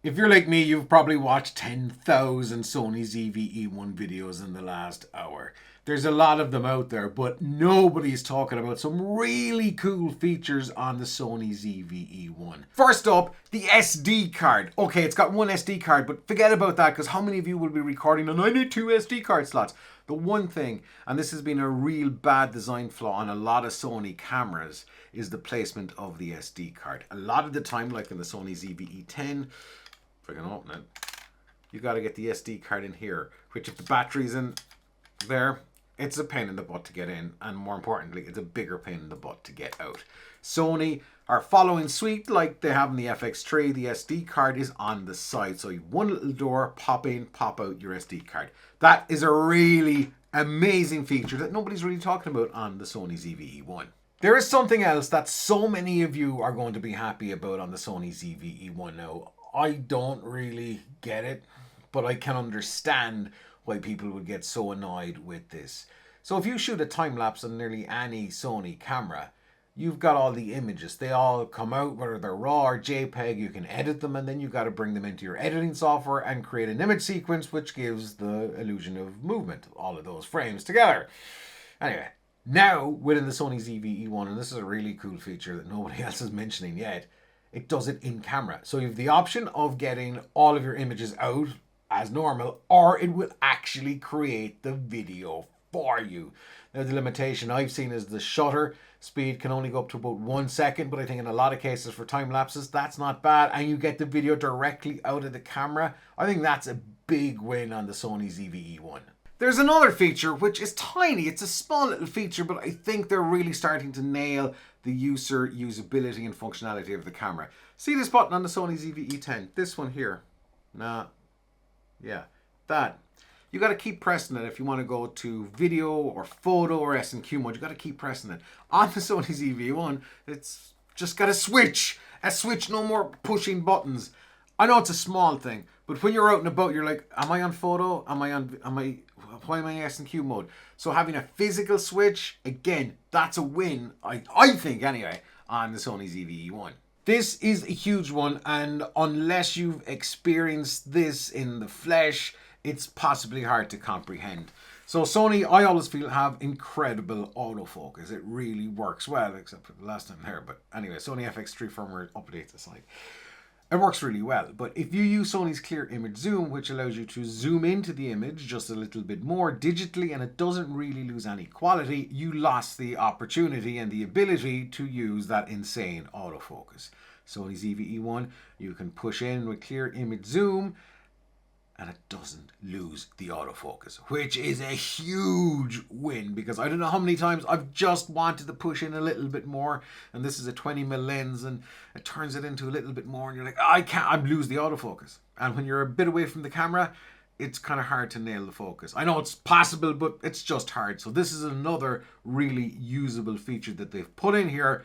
If you're like me, you've probably watched 10,000 Sony ZV E1 videos in the last hour. There's a lot of them out there, but nobody's talking about some really cool features on the Sony ZV E1. First up, the SD card. Okay, it's got one SD card, but forget about that, because how many of you will be recording and I need two SD card slots? The one thing, and this has been a real bad design flaw on a lot of Sony cameras, is the placement of the SD card. A lot of the time, like in the Sony ZV E10, if I can open it, you got to get the SD card in here, which if the battery's in there, it's a pain in the butt to get in, and more importantly, it's a bigger pain in the butt to get out. Sony are following suit like they have in the FX3. The SD card is on the side, so you have one little door, pop in, pop out your SD card. That is a really amazing feature that nobody's really talking about on the Sony ZV E1. There is something else that so many of you are going to be happy about on the Sony ZV E1 now. I don't really get it, but I can understand why people would get so annoyed with this. So if you shoot a time-lapse on nearly any Sony camera, you've got all the images. They all come out, whether they're RAW or JPEG, you can edit them, and then you've got to bring them into your editing software and create an image sequence which gives the illusion of movement, all of those frames together. Anyway, now within the Sony ZV E1, and this is a really cool feature that nobody else is mentioning yet, it does it in camera. So you have the option of getting all of your images out as normal, or it will actually create the video for you. Now the limitation I've seen is the shutter speed can only go up to about 1 second, but I think in a lot of cases for time lapses that's not bad, and you get the video directly out of the camera. I think that's a big win on the Sony ZV E1. There's another feature which is tiny, it's a small little feature, but I think they're really starting to nail the user usability and functionality of the camera. See this button on the Sony ZV E10? This one here. That. You got to keep pressing it if you want to go to video or photo or S&Q mode. You got to keep pressing it. On the Sony ZV-1, it's just got a switch. A switch, no more pushing buttons. I know it's a small thing, but when you're out and about, you're like, am I on photo? Why am I in S&Q mode? So having a physical switch, again, that's a win, I think anyway, on the Sony ZV-E1. This is a huge one, and unless you've experienced this in the flesh, it's possibly hard to comprehend. So Sony, I always feel, have incredible autofocus. It really works well, except for the last time there. But anyway, Sony FX3 firmware updates aside. It works really well. But if you use Sony's clear image zoom, which allows you to zoom into the image just a little bit more digitally, and it doesn't really lose any quality, you lost the opportunity and the ability to use that insane autofocus. Sony ZV-E1, you can push in with clear image zoom, and it doesn't lose the autofocus, which is a huge win, because I don't know how many times I've just wanted to push in a little bit more, and this is a 20mm lens, and it turns it into a little bit more, and you're like, I lose the autofocus. And when you're a bit away from the camera, it's kind of hard to nail the focus. I know it's possible, but it's just hard. So this is another really usable feature that they've put in here,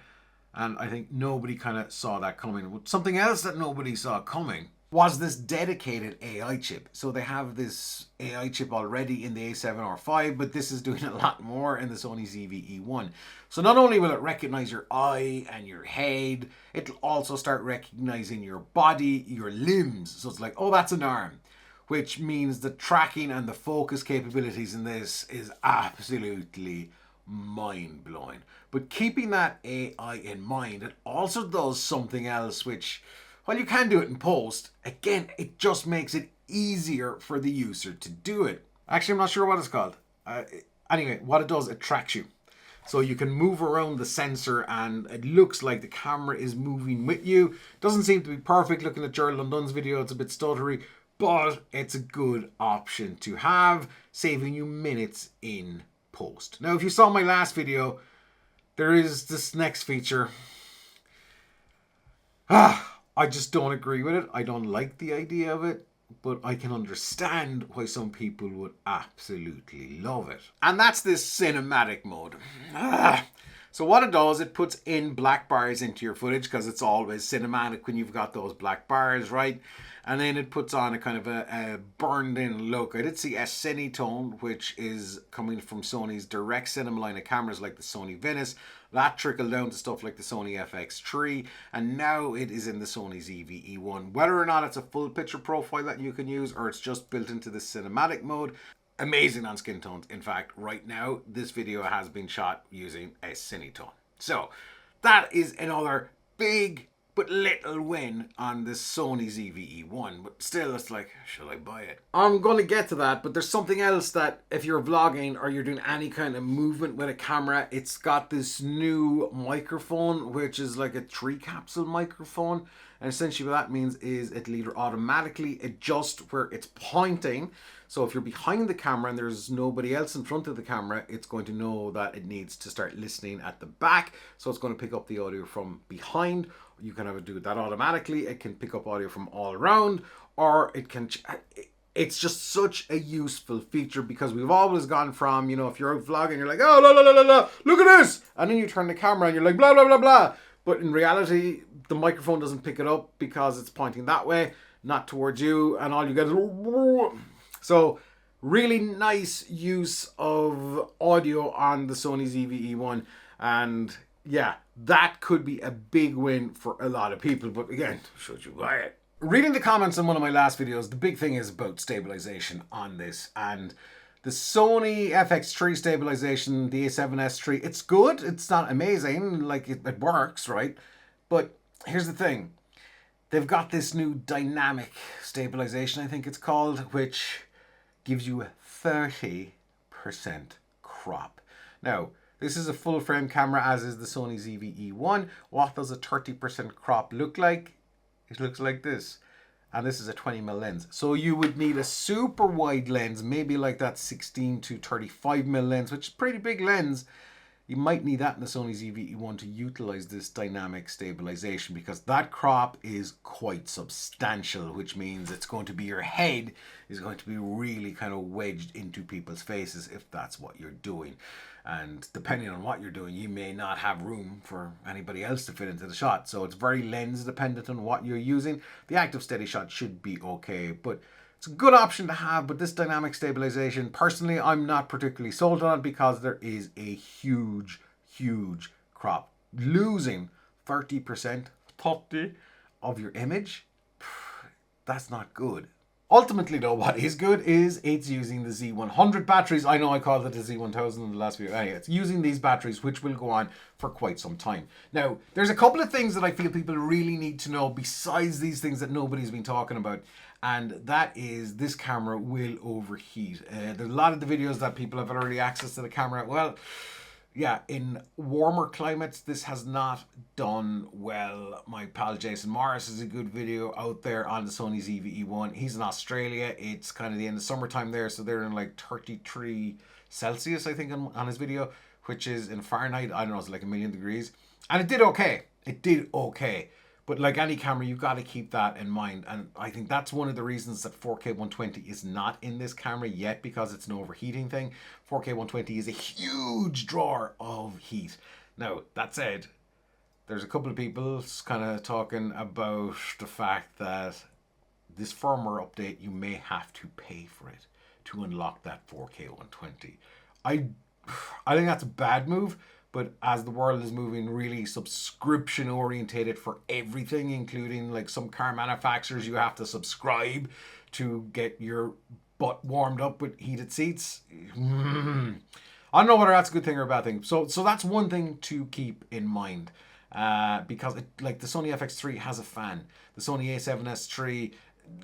and I think nobody kind of saw that coming. Something else that nobody saw coming was this dedicated AI chip. So they have this AI chip already in the A7R5, but this is doing a lot more in the Sony ZV-E1. So not only will it recognize your eye and your head, it'll also start recognizing your body, your limbs. So it's like, oh, that's an arm, which means the tracking and the focus capabilities in this is absolutely mind-blowing. But keeping that AI in mind, it also does something else which, while you can do it in post, again, it just makes it easier for the user to do it. Actually, I'm not sure what it's called. Anyway, what it does, it tracks you. So you can move around the sensor and it looks like the camera is moving with you. Doesn't seem to be perfect. Looking at Gerald Lundon's video, it's a bit stuttery, but it's a good option to have, saving you minutes in post. Now, if you saw my last video, there is this next feature. I just don't agree with it. I don't like the idea of it, but I can understand why some people would absolutely love it. And that's this cinematic mode. So what it does, it puts in black bars into your footage, because it's always cinematic when you've got those black bars, right? And then it puts on a kind of a burned in look. I did see a Cinetone, which is coming from Sony's direct cinema line of cameras like the Sony Venice. That trickled down to stuff like the Sony FX3, and now it is in the Sony ZV E1. Whether or not it's a full picture profile that you can use, or it's just built into the cinematic mode, amazing on skin tones. In fact, right now, this video has been shot using a Cinetone. So, that is another big but little win on this Sony ZV E1. But still, it's like, should I buy it? I'm going to get to that, but there's something else that if you're vlogging or you're doing any kind of movement with a camera, it's got this new microphone, which is like a 3 capsule microphone. And essentially what that means is it'll either automatically adjust where it's pointing. So if you're behind the camera and there's nobody else in front of the camera, it's going to know that it needs to start listening at the back. So it's going to pick up the audio from behind. You can have it do that automatically. It can pick up audio from all around, or it can... It's just such a useful feature because we've always gone from, you know, if you're out vlogging, you're like, oh, la, la, la, la, la, look at this. And then you turn the camera and you're like, blah, blah, blah, blah. But in reality, the microphone doesn't pick it up because it's pointing that way, not towards you. And all you get is... So really nice use of audio on the Sony ZV E1. And yeah, that could be a big win for a lot of people. But again, should you buy it? Reading the comments on one of my last videos, the big thing is about stabilization on this. And the Sony FX3 stabilization, the A7S III, it's good. It's not amazing. Like, it works, right? But here's the thing. They've got this new dynamic stabilization, I think it's called, which gives you a 30% crop. Now, this is a full frame camera, as is the Sony ZV E1. What does a 30% crop look like? It looks like this. And this is a 20mm lens. So you would need a super wide lens, maybe like that 16 to 35mm lens, which is a pretty big lens. You might need that in the Sony ZV E1 to utilize this dynamic stabilization, because that crop is quite substantial, which means it's going to be, your head is going to be really kind of wedged into people's faces if that's what you're doing. And depending on what you're doing, you may not have room for anybody else to fit into the shot. So it's very lens dependent on what you're using. The active steady shot should be okay, but it's a good option to have. But this dynamic stabilization, personally, I'm not particularly sold on it because there is a huge crop. Losing 30% of your image, that's not good. Ultimately though, what is good is it's using the Z100 batteries. I know I called it the Z1000 in the last video. Anyway, it's using these batteries, which will go on for quite some time. Now, there's a couple of things that I feel people really need to know besides these things that nobody's been talking about. And that is, this camera will overheat. There's a lot of the videos that people have early access to the camera. Well, yeah, in warmer climates, this has not done well. My pal Jason Morris has a good video out there on the Sony ZV E1. He's in Australia. It's kind of the end of summertime there, so they're in like 33 Celsius, I think, on his video, which is in Fahrenheit, I don't know, it's like 1,000,000 degrees. And it did okay. It did okay. But like any camera, you've got to keep that in mind. And I think that's one of the reasons that 4K 120 is not in this camera yet, because it's an overheating thing. 4K 120 is a huge drawer of heat. Now, that said, there's a couple of people kind of talking about the fact that this firmware update, you may have to pay for it to unlock that 4K 120. I think that's a bad move. But as the world is moving really subscription orientated for everything, including like some car manufacturers, you have to subscribe to get your butt warmed up with heated seats. I don't know whether that's a good thing or a bad thing. So that's one thing to keep in mind. Because like the Sony FX3 has a fan. The Sony A7S III,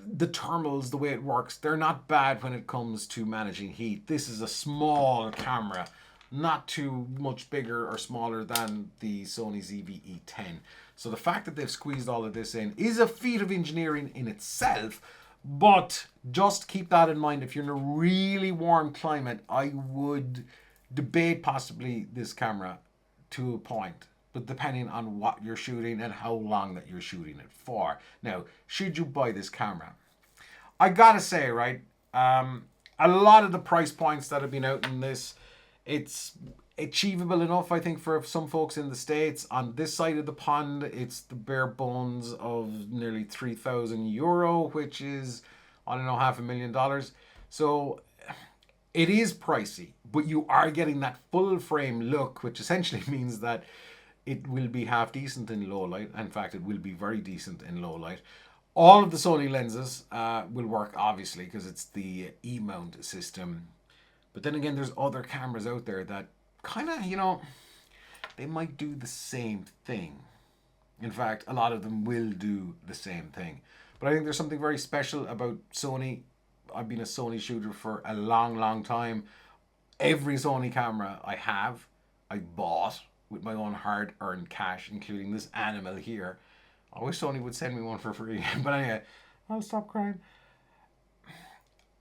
the thermals, the way it works, they're not bad when it comes to managing heat. This is a small camera, not too much bigger or smaller than the Sony ZV E10. So the fact that they've squeezed all of this in is a feat of engineering in itself, but just keep that in mind. If you're in a really warm climate, I would debate possibly this camera to a point, but depending on what you're shooting and how long that you're shooting it for. Now, should you buy this camera? I gotta say, right, a lot of the price points that have been out in this, it's achievable enough, I think, for some folks in the States. On this side of the pond, it's the bare bones of nearly €3,000, which is, I don't know, $500,000. So It is pricey, but you are getting that full frame look, which essentially means that it will be half decent in low light. In fact, it will be very decent in low light. All of the Sony lenses will work, obviously, because it's the E-mount system. But then again, there's other cameras out there that kind of, they might do the same thing. In fact, a lot of them will do the same thing. But I think there's something very special about Sony. I've been a Sony shooter for a long, long time. Every Sony camera I bought with my own hard-earned cash, including this animal here. I wish Sony would send me one for free. But anyway, I'll stop crying.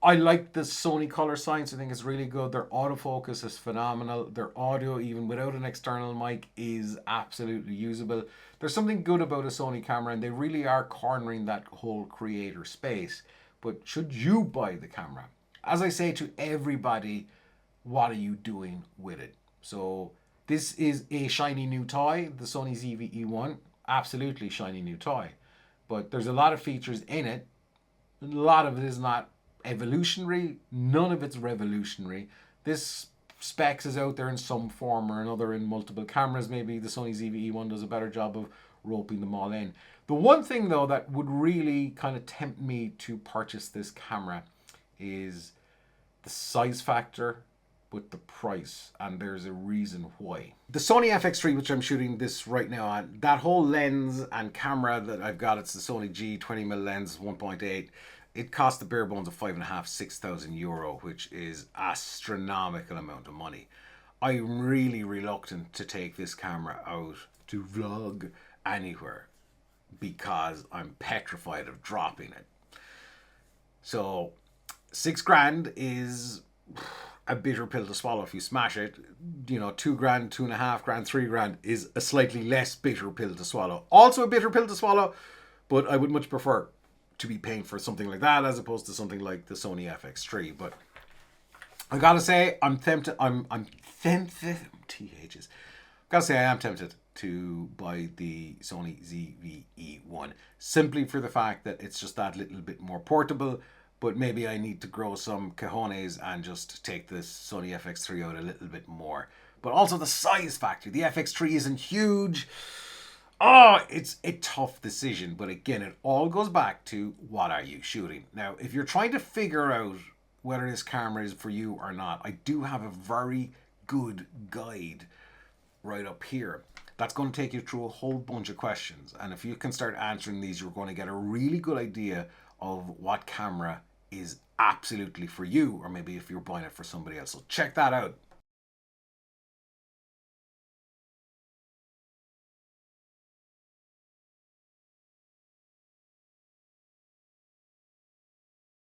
I like the Sony color science. I think it's really good. Their autofocus is phenomenal. Their audio, even without an external mic, is absolutely usable. There's something good about a Sony camera, and they really are cornering that whole creator space. But should you buy the camera? As I say to everybody, what are you doing with it? So this is a shiny new toy, the Sony ZV E1. Absolutely shiny new toy. But there's a lot of features in it. A lot of it is not evolutionary. None of it's revolutionary. This specs is out there in some form or another in multiple cameras. Maybe the Sony ZV E1 does a better job of roping them all in. The one thing though that would really kind of tempt me to purchase this camera is the size factor with the price, and there's a reason why. The Sony FX3, which I'm shooting this right now on, that whole lens and camera that I've got, it's the Sony G20mm lens 1.8. It cost the bare bones of 5,500–6,000 euro, which is astronomical amount of money. I'm really reluctant to take this camera out to vlog anywhere because I'm petrified of dropping it. So 6 grand is a bitter pill to swallow if you smash it. 2 grand, 2.5 grand, 3 grand is a slightly less bitter pill to swallow. Also a bitter pill to swallow, but I would much prefer to be paying for something like that as opposed to something like the Sony FX3. But I gotta say, I'm tempted. I'm tempted. THs. Gotta say, I am tempted to buy the Sony ZV E1 simply for the fact that it's just that little bit more portable. But maybe I need to grow some cojones and just take this Sony FX3 out a little bit more. But also the size factor. The FX3 isn't huge. Oh, it's a tough decision. But again, it all goes back to what are you shooting? Now, if you're trying to figure out whether this camera is for you or not, I do have a very good guide right up here. That's going to take you through a whole bunch of questions. And if you can start answering these, you're going to get a really good idea of what camera is absolutely for you, or maybe if you're buying it for somebody else. So check that out.